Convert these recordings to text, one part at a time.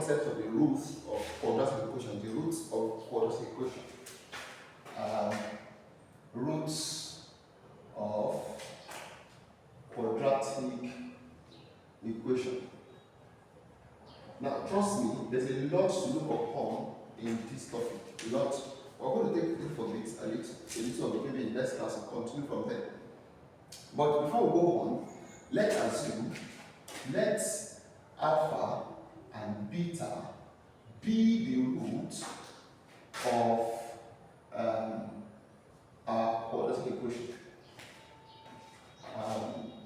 concept of the roots of quadratic equation. The roots of quadratic equation. Roots of quadratic equation. Now, trust me, there's a lot to look upon in this topic. A lot. We're going to take it for this a little bit, maybe in next class we'll continue from there. But before we go on, let's assume let alpha and beta be the root of our quadratic equation.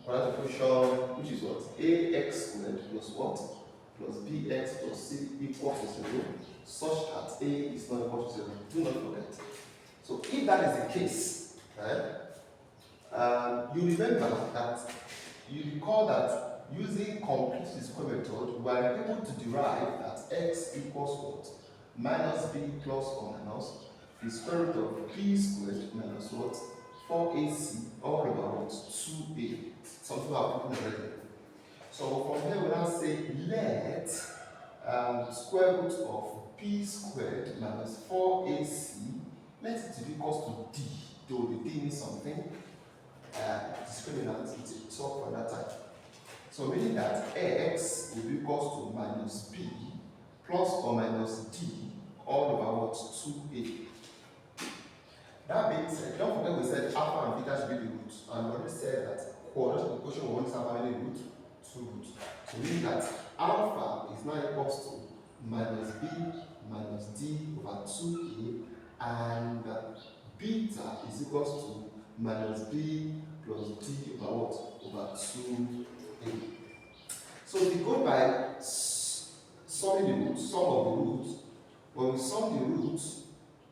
Quadratic equation, which is what? Ax squared plus what? Plus bx plus c equals to 0, such that a is not equal to 0. Do not forget. So if that is the case, you remember that, you recall that using complete square method, we are able to derive that x equals what? Minus b plus or minus the square root of b squared minus what? 4ac all over what? 2a. Something I've written already. So from here we now say let square root of b squared minus 4ac, let it be equals to d, though the d means something discriminant, it's all for that type. So meaning that ax will be equals to minus b plus or minus d all over what? 2a. That being said, don't forget we said alpha and beta should be the root, and we already said that quadratic equation will always have how many roots? 2 roots. So meaning that alpha is now equals to minus b minus d over 2a, and beta is equals to minus b plus d over what? Over 2a. So if we go by summing the roots, sum of the roots, when we sum the roots,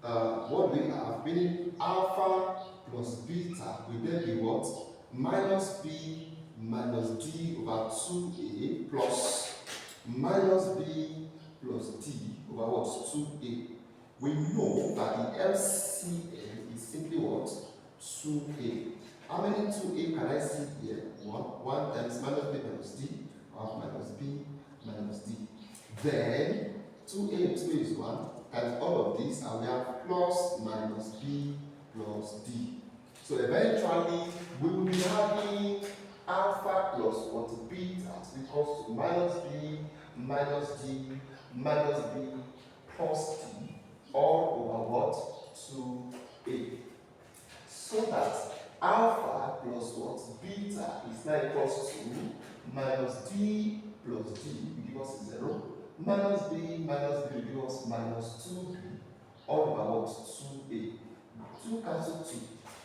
what we have, meaning alpha plus beta will then be what? Minus b minus d over 2a plus minus b plus d over what? 2a. We know that the LCM is simply what? 2a. How many 2a can I see here? 1 times minus b minus d, or minus b minus d. Then 2a and 2a is 1 times all of this, and we have plus minus b plus d. So eventually we will be having alpha plus what? Beta equals to minus b minus d minus b plus d all over what? 2a. So that alpha plus what? Beta is now equals to minus d plus d will give us 0, minus b minus b will give us minus 2b all over what? 2a. 2 cancel 2.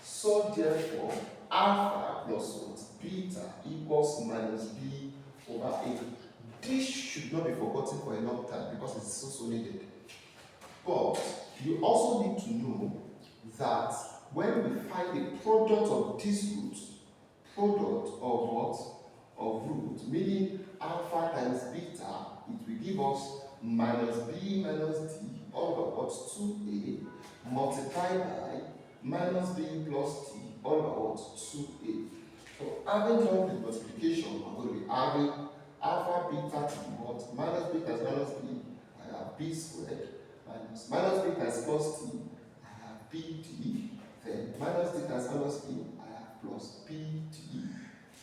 So therefore, alpha plus what? Beta equals minus b over a. This should not be forgotten for a long time because it's so needed. But you also need to know that when we find the product of these roots, product of what? Of root, meaning alpha times beta, it will give us minus b minus d all over what? 2a multiplied by minus b plus d all over what? 2a. So having done the multiplication, I'm going to be adding alpha beta to what? Minus b times minus b, I have b squared, minus b times plus d, I have bd, then minus d times minus b, I have plus bd,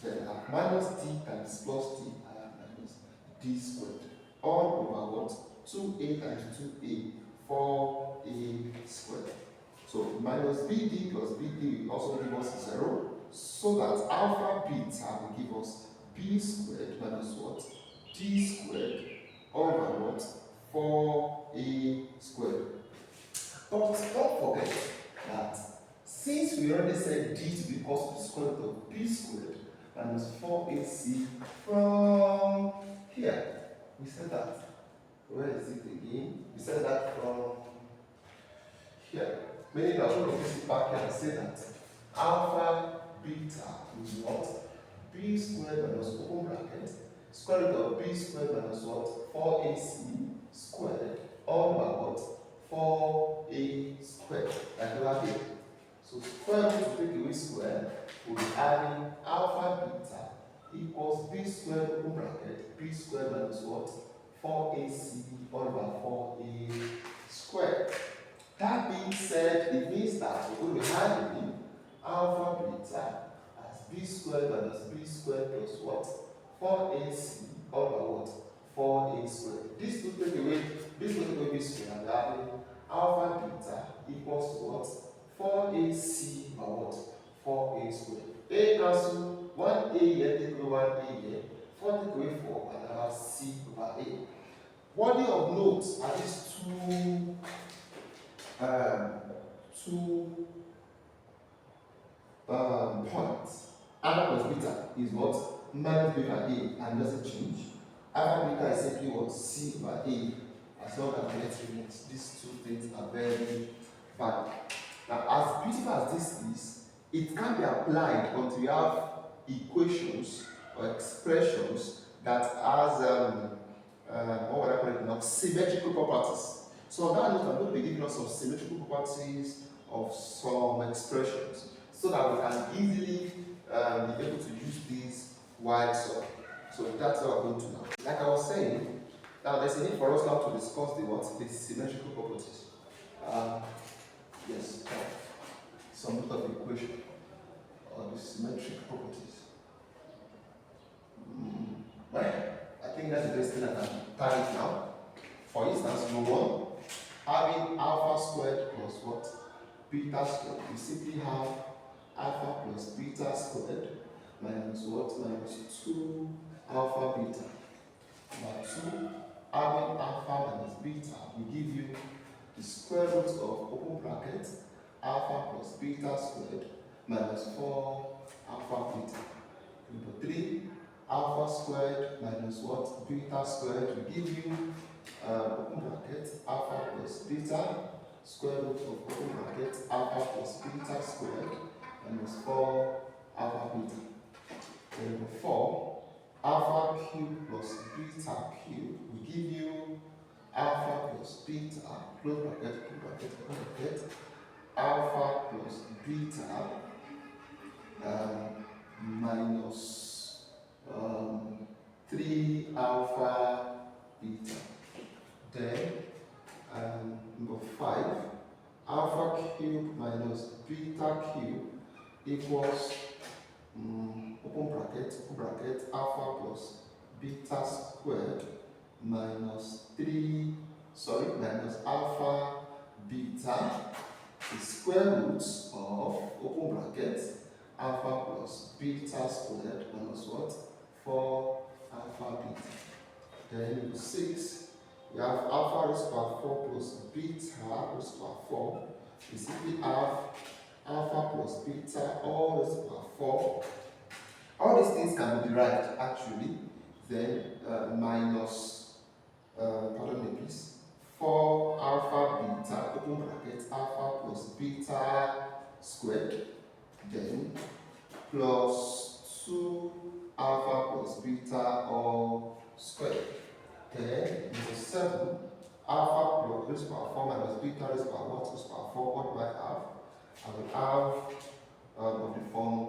then I have minus d times plus d, I have minus d squared, all over what? 2a times 2a, 4a squared. So minus bd plus bd will also give us 0, so that alpha beta will give us b squared minus what? D squared all over what? 4a squared. But don't forget that since we already said d to be equal to the square root of b squared minus 4ac from here, we said that. Where is it again? We said that from here. Meaning that we're going to put it back here and say that alpha beta is what? B squared minus open bracket square root of b squared minus what? 4ac squared all over what? 4a squared. Like we have here. So square root to take away square, we'll be adding alpha beta equals b squared open bracket b squared minus what? 4ac all over 4a squared. That being said, it means that we're going to be having alpha beta as b squared minus b squared plus what? 4ac all over what? 4a squared. This will take away b squared, and we're having alpha beta equals to what? 4ac by what? 4a squared. A cancel 1a here, take away 1a here, 4 take away 4, and I have c over a. Worthy of note are these two points. Alpha plus beta is what? Minus beta a and doesn't change. Alpha beta is simply what? C over a. As long as let's remember, these two things are very valid. Now, as beautiful as this is, it can be applied until you have equations or expressions that has what would I call it now? Symmetrical properties. So on that note, I'm going to be giving us some symmetrical properties of some expressions so that we can easily be able to use these while solving. So that's what we're going to now. Like I was saying, now there's a need for us now to discuss the symmetrical properties. Yes, some sort of equation or the symmetric properties. Well, I think that's the best thing I can target now. For instance, number 1, having alpha squared plus what? Beta squared. We simply have alpha plus beta squared minus what? Minus 2 alpha beta. By 2, having alpha minus beta will give you the square root of open bracket alpha plus beta squared minus 4 alpha beta. Number 3, alpha squared minus what? Beta squared will give you open bracket alpha plus beta square root of open bracket alpha plus beta squared minus 4 alpha beta. Then number 4, alpha cube plus beta cube will give you alpha plus beta close bracket open bracket open bracket alpha plus beta minus 3 alpha beta. Then number 5, alpha cube minus beta cube equals open bracket alpha plus beta squared minus alpha beta, the square roots of open bracket alpha plus beta squared minus what? 4 alpha beta. Then 6, we have alpha raised to power 4 plus beta raised to power 4. We simply have alpha plus beta all raised to power 4. All these things can be derived actually. Then minus, pardon me please, 4 alpha beta open bracket alpha plus beta squared. Then plus 2 alpha plus beta all squared. Then number 7, alpha plus raised to power 4 minus beta raised to power what? Raised to power 4. What do I have? I will have of the form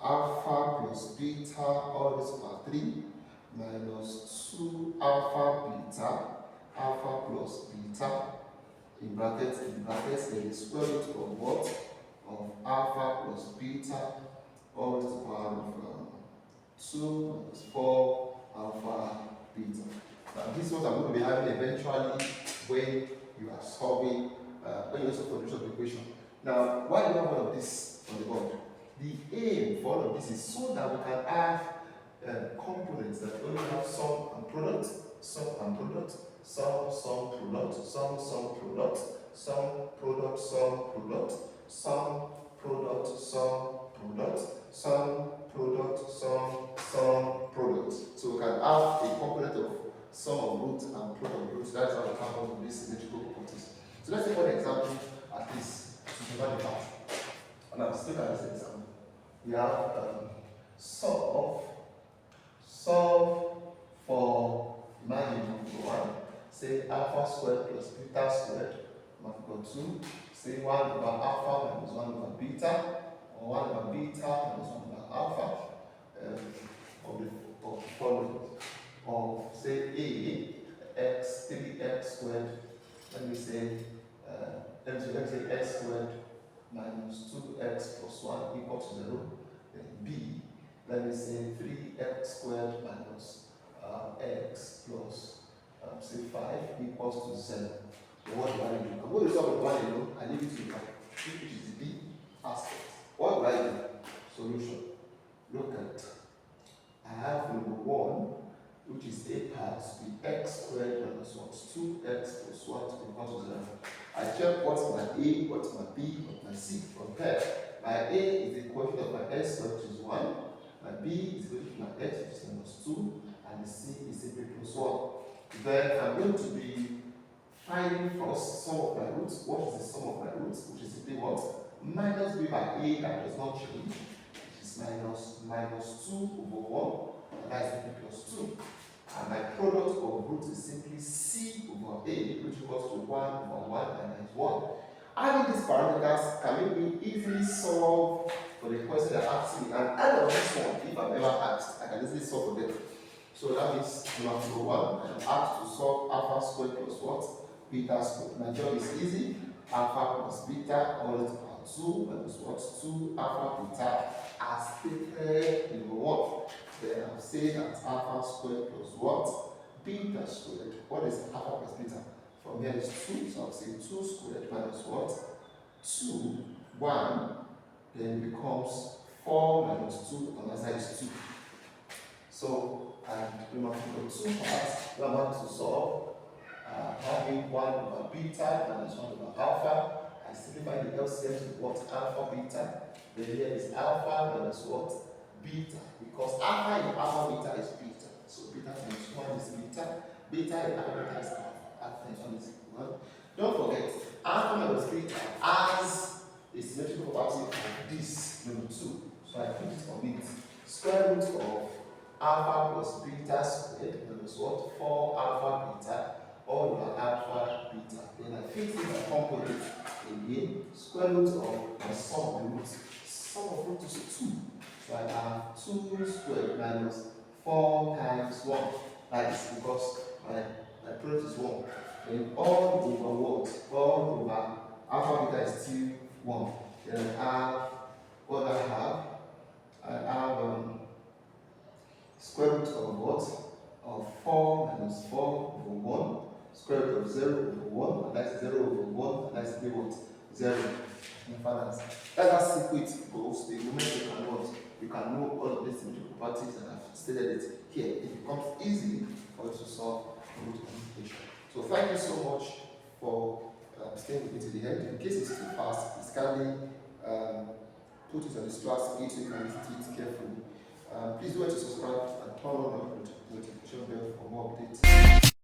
alpha plus beta all raised to power 3 minus 2 alpha beta alpha plus beta in brackets then the square root of what? Of alpha plus beta all raised to power of 2 minus 4 alpha beta. Now these ones are going to be having eventually when you are solving when you solve for the equation. Now why do you have all of this on the board? The aim for all of this is so that we can have components that only have sum and product, sum and product, sum product, sum product, sum product, sum product, sum product, sum product, sum product, sum product. So we can have a component of sum of root and product of root. That's how we come up with these symmetrical properties. So let's take one example at this to divide the part. And now let's look at this example. We have sum for, imagine number 1, say alpha squared plus beta squared, equal 2, say 1 over alpha minus 1 over beta, or 1 over beta minus 1 over alpha, of the following, of say A, x 3x squared. Let me say x squared minus 2x plus 1 equal to 0. Then b, let me say 3x squared minus x plus say 5 equals to 7. So what do I do? I'm going to solve the one alone. I leave it to you, which is the b aspect. What do I do? Solution. Look at, I have number 1, which is a part be x squared minus what? 2x plus 1 equal to 0. I check what's my a, what's my b, what's my c from there. My a is the equation of my x squared, which is 1. My b is equal to my x, which is minus 2. And the c is simply plus 1. Then I'm going to be finding first sum of my roots. What is the sum of my roots? Which is simply what? Minus b by a that does not change, which is minus 2 over 1, and that is simply plus 2. And my product of roots is simply c over a, which equals to 1 over 1, and that is 1. Adding these parameters can make me easily solve for the question they're asking me. And out of this one, if I'm ever asked, I can easily solve for them. So that means number 1, I'm asked to solve alpha squared plus what? Beta squared. My job is easy. Alpha plus beta all to the power 2 minus what? 2 alpha beta as stated in number 1. Then I'll say that alpha squared plus what? Beta squared. What is alpha plus beta? From here is 2, so I'll say 2 squared minus what? 2, 1, then it becomes 4 minus 2, and the side is 2. So, and remember, for 2 parts, we are going to solve having 1 over beta minus 1 over alpha. I simplify the LCM to what? Alpha beta. Then here is alpha minus what? Beta. Because alpha in alpha beta is beta. So beta times 1 is beta. Beta in alpha beta is alpha. Alpha times 1 is 1. Don't forget, alpha minus beta has a symmetrical property of this, number 2. So I put it on it. Square root of alpha plus beta squared minus what? 4 alpha beta all over alpha beta. Then I fix it by component again. Square root of my sum of the roots. Sum of root is 2. So I have 2 squared minus 4 times 1. That is because my product is 1. Then all over what? All over alpha beta is still 1. Then I have what I have. I have square root of what? Of 4 minus 4 over 1. Square root of 0 over 1. And that's 0 over 1. And that's what? 0. Infinite. That's how simple it goes. The moment you can know all of these symmetrical properties, and I've stated it here. It becomes easy for you to solve root computation. So thank you so much for staying with me to the end. In case it's too fast, please kindly put it on the slow speed so you can listen to it carefully. Please do want to subscribe and turn on the notification bell for more updates.